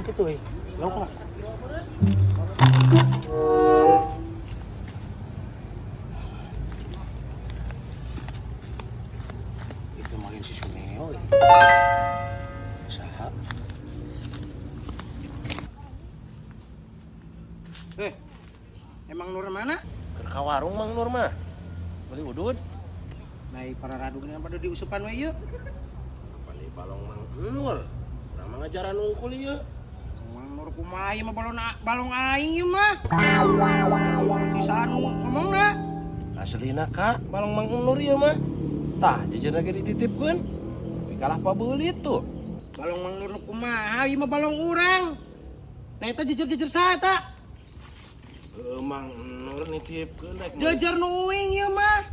gitu lauk mah. Itu makin si Suneo usaha. Emang Nur mana? Ke warung Mang Nur mah. Beli udud. Nai para radungnya pada diusupan we ieu. Beli balong Mang Nur. Urang mah ngajaran unggul ieu. Mang Nur kumaha ieu mah balong aing ieu mah. Tisaan ngomongna. Aslina Kak, balong Mang Nur ieu mah. Tah jajarna ge dititipkeun. Tapi kalah pabeulit tuh. Balong Mang Nur kumaha ieu mah balong urang. Nah eta jejer-jejer saha eta? Mang Nur nitipkeun rek. Jejer nu uing ieu mah.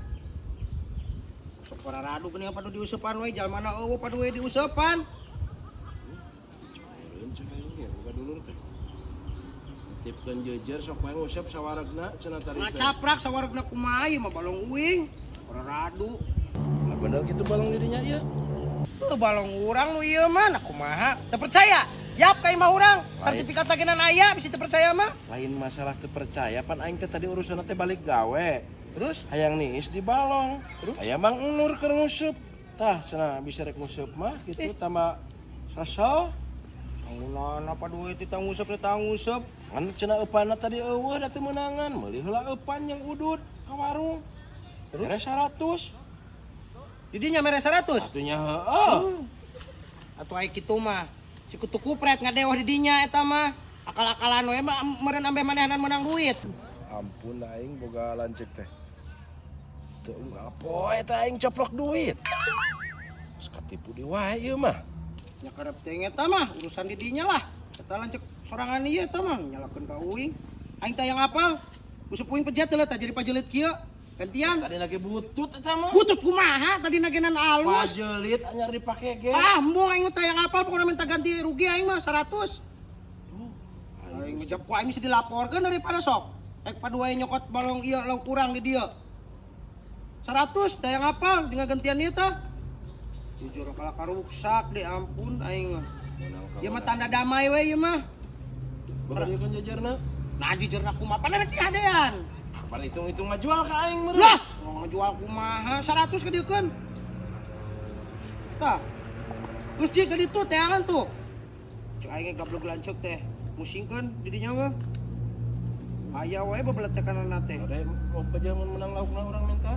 Sok para radu geuning padu diusepan we jalmana eueuh padu we diusepan. Nitipkeun jejer sok bae ngusep sawaregna cenah tadi. Ngacaprak sawaregna kumaha ieu mah balong uing. Para radu. Lah bener gitu balong didinya ieu. Balong urang nu ieu mah, nah kumaha? Teu percaya? Yap ka imah urang, sertifikat tagihan aya bisa teu percaya mah. Lain masalah teu percaya pan aing teh tadi urusanna teh balik gawe. Terus Hayang niis di balong. Terus? Aya Mang Nur keur nguseup. Tah cenah bisa rek nguseup mah kitu tambah sasal. Anggunana padu we tita nguseup tita nguseup. Kan cenah eupanna tadi eueuh da teu meunangan, meuli heula eupan yang udud ka warung. Terus 100. Didinya mere 100. Atunya heeh. Atuh aya kitu mah. Si kutu kupret ngadewah didinya eta mah. Akal-akalan we mah meureun ambe manehanan menang duit. Ampun aing boga lancik teh. Teu ngapoe teh aing coplok duit. Geus katipu di wae ieu mah. Nya karep teh eta mah urusan didinya lah. Eta lancek sorangan ieu eta mah nyalakeun ka uing. Aing teh yang apal. Useup uing pejet teh tah jadi pajelit kieu. Gantian. Tadi lagi butut eta mah. Butut kumaha tadi nagenan alus. Pajelit anyar dipake ge. Ah, embung aing teh yang apal pokona minta ganti rugi aing mah 100. Aing ngejap ku aing bisa dilaporkeun daripada sok. Ek padu wae nyokot balong ieu lauk urang di dieu. 100 teh yang apal tinggal gantian ieu teh. Jujur kalau karuksak deh ampun aing mah. Ieu mah tanda damai we ieu mah. Bakal ieu kan jajarna. Nah jujurna kumaha pan rek dihadean. Pan hitung-hitung ngajual ka aing meureun. Lah, ngajual kumaha 100 ka dieukeun. Tah. Geus jeung ka ditu teangan tuh. Cek aing gablog lanceuk teh. Musingkeun di dinya mah. Aya wae babelet tekanana teh. Ade mau kerja mun menang laukna urang minta.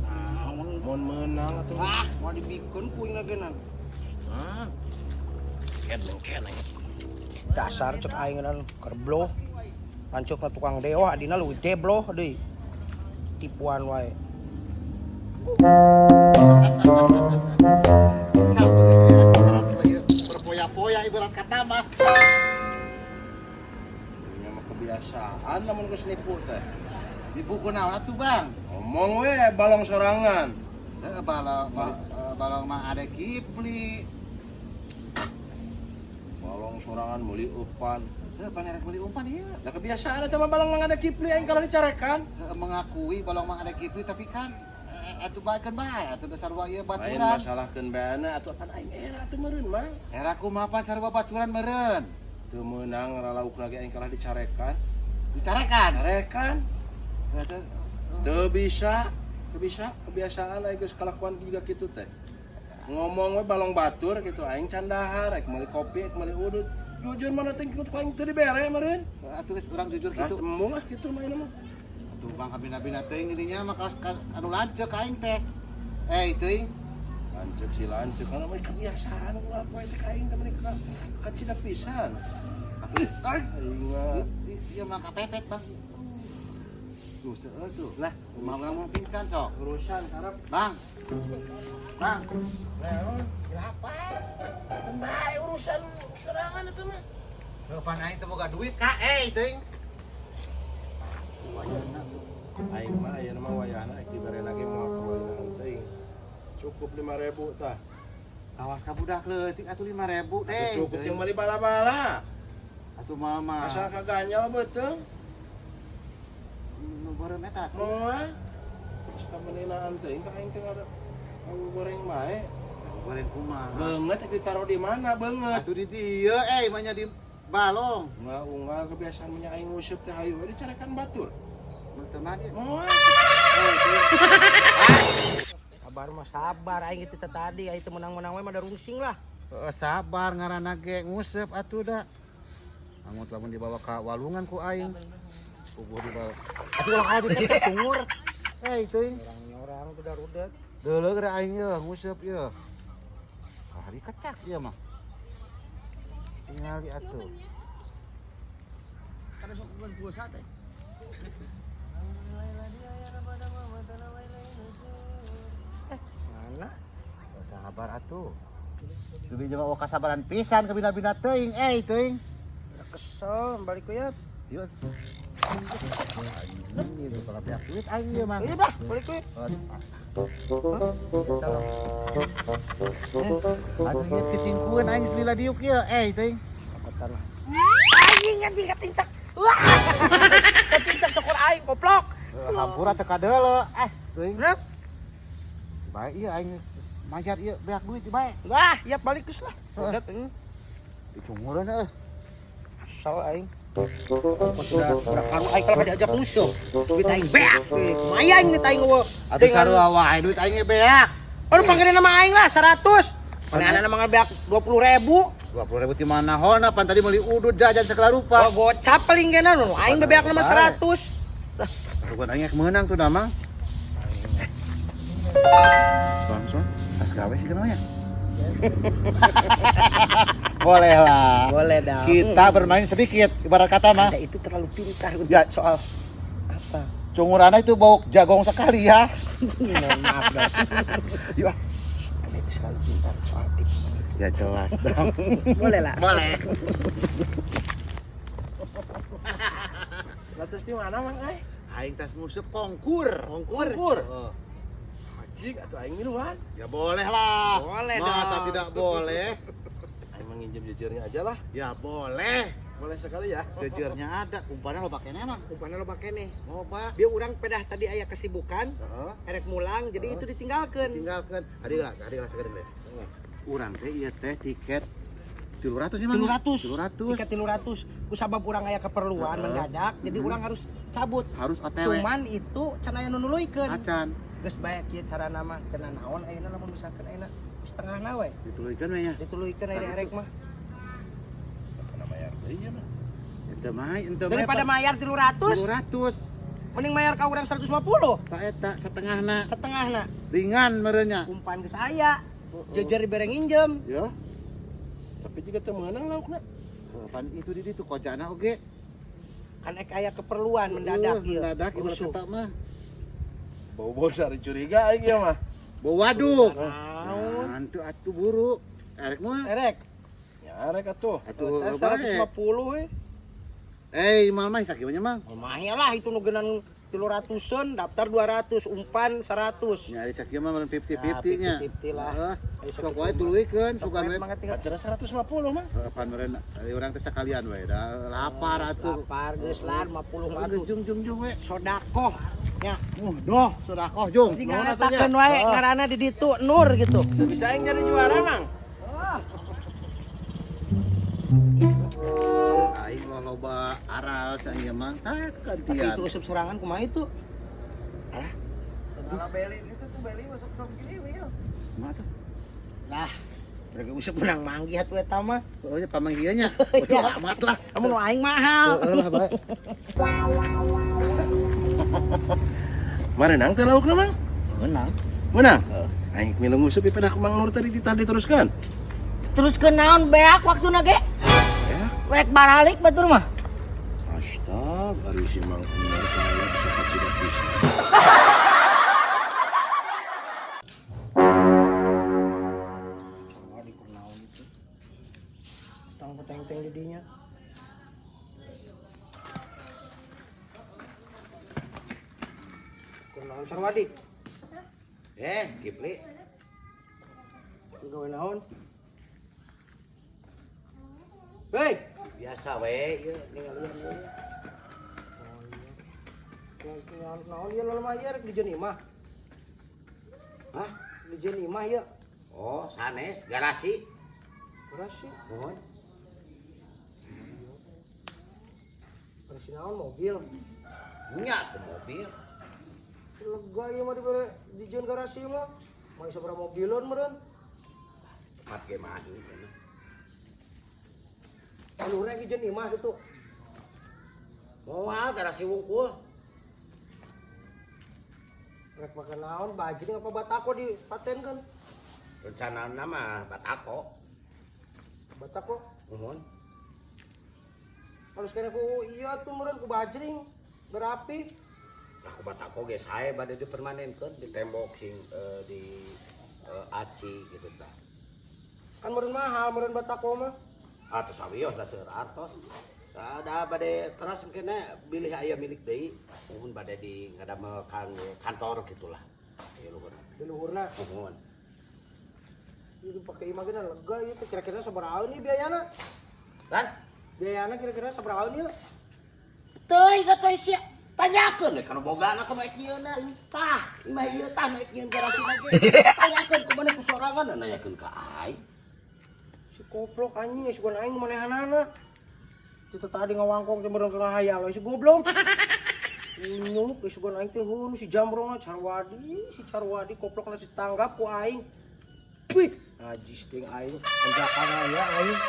Naon Mun menang atuh. ah, mau dibikeun ku ing nagenan. Ah. Ken aing. Dasar cek aing nan kerbloh. Lanceukna tukang dewa adina leuwih debloh deui. Tipuan wae. Berpoya-poya ibarat kata mah. Ini mah kebiasaan lamun geus nipu teh. Di buku naon atuh, Bang? Ngomong we balong sorangan. Balong mah ada Kipli. Balong sorangan meuli eupan. Teu panerek meuli umpan ieu. Da kebiasaan eta mah balong mangada kipli aing kalau dicarekan. Mengakui balong mah ada Kipli tapi kan atuh baekeun bae atuh dasar wa ieu Lain baturan. masalahkeun baeana atuh pan aing era teu meureun mah. Era kumaha sarua baturan meureun. Teu meunang ralauk lagi aing kalah dicarekan. Dicarekan. Carekan Teu teu bisa kebiasaan aing geus kalakuan juga kitu teh. Ngomong we balong batur gitu aing can dahar rek meuli kopi rek meuli udud. Jujur mana teh kitu aing teu dibere meureun. atuh geus urang jujur Nah, kitu. tembung ah kitu mah ieu mah. Atuh Bang kabina-bina teuing didinya mah anu lanceuk ka aing teh. Teuing. Lanceuk si lanceuk kana mah kebiasaan ulah poe teh ka aing teh meni ka cina pisan. Atuh Aing mah ieu mah kapepet, Bang. Tuh seueur tuh. lah Kumaha urang mau pingsan sok. urusan karep Bang. Bang. naon Lapan. bae urusan sorangan eta mah. Depan aing teh boga duit ka, teuing. Aing mah ayeuna mah wayahna ek dibere lagi moal kaweunaan teuing. Cukup 5.000 tah. Awas ka budak leutik atuh 5.000 teh. Cukup yang beli bala-bala. Atuh mah Asal kaganyal beuteung. nu beureum eta. Moal. Terus ka meunaan teuing ka aing teh ada goreng bae. goreng kumaha. Banget ditaruh di mana banget? Atuh di dieu manya di balong. Nggak unggal kebiasaan punya aing nguseup teh hayu we dicarekan batur. Mun teu mah dia. Moal. Sabar mah sabar aing itu tadi aing teh menang-menang we mah da rungsing lah. Sabar ngaranna ge nguseup atuh da. Angut lamun dibawa ka walungan ku aing. Puguh dibawa. Atuh ulah aya di teh tungur. Teuing. Orang udah rudet. Deuleug da aing ye nguseup ye. Hari kecak ieu mah. Tingali atuh. Kada sok bukan puasa teh. Mana? Sabar atuh. Teu bija mah kasabaran pisan ka bina-bina teuing, teuing. Kesel balik ya. Yuk. Ini tuh kalau pihak duit aing ieu mah. Iya dah, balik we. Aduh ieu titingkueun aing geus lila diuk ieu, teuing. Anjing katincak. Wah. Katincak cokor aing goblok. Hampura teu kadeuleu. Teuing. Bener? Bae ieu aing majar ieu beak duit di bae. Wah, ya balik geus lah. Udah teuing. Dicungureun eueuh. Asal aing. Sudah karu aing kalau diajak musuh. Duit aing beak. Lumayan ini aing eueuh. Atuh sarua wae duit aing ge beak. Aduh panggilin nama aing lah 100. Panggilin nama beak 20.000. 20.000 ti mana hona pan tadi meuli udud jajan segala rupa. Oh, gocap paling gena nu aing beak nama 100. Tah, Bukan aing menang tuh damang. Bangson, tas gawe sih kenapa ya? Boleh lah. boleh dah. Kita bermain sedikit, ibarat kata mah. Anda itu terlalu pintar untuk Ya. soal apa? Cungurana itu bau jagong sekali ya. Mohon maaf dah. Yuk. Anda itu selalu pintar soal tips. Ya jelas dong. Boleh lah. Boleh. Latus di mana mang ai? Aing tas nguseup kongkur. Kur. Anjing atuh aing minuman. Ya boleh lah. Boleh Masa dong. tidak boleh? Aing menginjam jejernya aja lah. Ya boleh. Boleh sekali ya. Jejernya ada, umpannya lo pakai emang. Umpannya lo pakai nih. Loba. Dia orang pedah tadi aya kesibukan, Heeh. erek mulang, jadi itu ditinggalkan. Tinggalkan. Adik lah sekedar deh. Urang teh ieu teh tiket 300 ya, Mang. 300. Tiket 300. Kusabab urang aya keperluan mendadak, jadi urang harus cabut. Harus OTW. Cuman itu can aya nu nuluykeun. Acan Geus bae kieu cara nama cenah naon ayeuna lamun misalkan ayeuna setengah na we. dituluykeun we nya. Dituluykeun aya erek mah. Nama ya iya mah. Ente Daripada mayar 300, 300. mending mayar ka urang 150. Tak eta setengahna Setengahna. ringan merenya. Umpan geus aya. Jejer dibere nginjem. Ya. Tapi jika teu meunang laukna. Pan itu di ditu kojana oge. Kan ek aya keperluan mendadak ieu. Mendadak ibarat Rusuh. kata mah. Bau-bau sari curiga aing ya mah. Bau waduk. Naon? Antu atuh buru. Erek mah. Erek. Ya rek atuh. Atuh Teh bae. 150 we. Mal mah sakieu nya, Mang. Lumayan lah itu nu geunan 300-an, daftar 200, umpan 100. Nyari sakieu mah 50-50 nya. 50-50 lah. Ayo Sok sakitu wae mah. tuluykeun, sugan we. Mangga tinggal Acara 150 mah. Pan meureun urang teh sakalian we. Da lapar atuh. lapar geus lah 50 mah Geus tuh. jung we. Sodakoh nya. Doh, sodakoh jung. Jadi Nuhun ngatakeun atunya. wae ngaranna di ditu Nur gitu. Teu bisa aing jadi juara mang. Aing loba aral can ieu mah tak Tapi gantian. itu usap serangan kumaha itu? Kalau beli itu tuh beli masuk sok gini we. Kumaha tuh? Lah, mereka usap menang manggih atuh eta mah. Oh nya pamanggianya. Oh amat lah. Amun nu aing mahal. Heeh bae. Marenang teh laukna mang. Menang. Menang. Aing milu ngusup pada ku Mang Nur tadi diteruskan. Terus ke naon beak waktuna ge? Ya. Rek baralik batur mah. Astaga, ari si Mang Nur saya bisa kacida pisan. Coba di naon itu. Tang peteng-teng di dinya. Kunaon sarwadi? Kipli. Gawe naon? Hei, Biasa we ieu. ningalian deui. Naon ieu lalema ieu rek di jeun imah. Hah? Di jeun imah ieu. Oh, sanes garasi. Garasi. Mohon. Garasi naon mobil. Nya ke mobil. Lega ieu mah dibere dijieun garasi mah. Mau sabaraha mobilon meureun. Cepat ge mah ieu. Alurna dijieun imah gitu. Moal garasi wungkul. Rek makan naon bajring apa batako dipatenkeun? Rencana nama batako. Batako. Mohon. Harus kena ku iya tuh meureun ku bajring. Berapi. Aku batako ge sae bade dipermanenkeun di tembok sing di aci gitu tah. Kan meureun mahal meureun batako mah. Atos awios da seueur artos. Ada bade teras kena bilih aya milik deui. Mohon bade di ngadamelkan kantor gitulah. Ieu luhur. Di luhurna. Mohon. Ieu dipake imah geuna lega ieu teh kira-kira sabaraha nih biayana? Lan, Biayana kira-kira sabaraha ieu? teuy gatoy sia. Tanyakeun we kana bogana ka maek nyieunna. Tah, imah ieu tah maek nyieun garasina ge. Tanyakeun ku maneh ku sorangan nanyakeun ka aing. Si goblok anjing geus gua aing manehanana. Kita tadi ngawangkong teh meureun ka hayal si goblok. Nyuk geus gua aing teh heuh si Jamrona si Carwadi goblokna si tanggap ku aing. Wih, najis ting aing, anjakan aya aing.